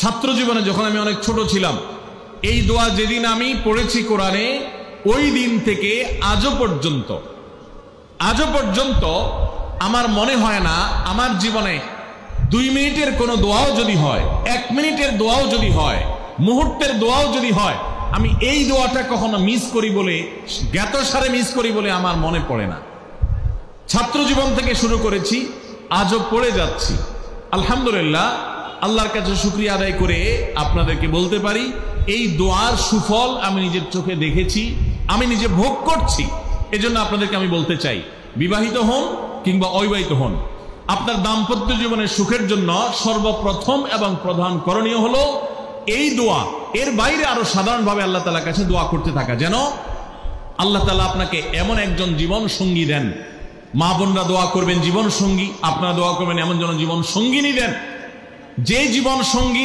ছাত্র জীবনে যখন আমি অনেক ছোট ছিলাম, এই দোয়া যেদিন আমি পড়েছি কোরআনে, ওই দিন থেকে আজও পর্যন্ত আমার মনে হয় না আমার জীবনে 2 মিনিটের কোনো দোয়াও যদি হয়, 1 মিনিটের দোয়াও যদি হয়, মুহূর্তের দোয়াও যদি হয়, আমি এই দোয়াটা কখনো মিস করি বলে, জ্ঞাতসারে মিস করি বলে আমার মনে পড়ে না। ছাত্র জীবন থেকে শুরু করেছি, আজও পড়ে যাচ্ছি। আলহামদুলিল্লাহ, আল্লাহর কাছে শুকরিয়া আদায় করে আপনাদেরকে বলতে পারি, এই দোয়ার সুফল আমি নিজের চোখে দেখেছি, আমি নিজে ভোগ করছি। এজন্য আপনাদেরকে আমি বলতে চাই, বিবাহিত হন কিংবা অবিবাহিত হন, আপনার দাম্পত্য জীবনের সুখের জন্য সর্বপ্রথম এবং প্রধান করণীয় হলো এই দোয়া। এর বাইরে আরো সাধারণভাবে আল্লাহ তাআলার কাছে দোয়া করতে থাকা, যেন আল্লাহ তাআলা আপনাকে এমন একজন জীবন সঙ্গী দেন। মা বোনরা দোয়া করবেন জীবন সঙ্গী, আপনারা দোয়া করবেন এমন যেন জীবন সঙ্গিনী দেন, যে জীবন সঙ্গী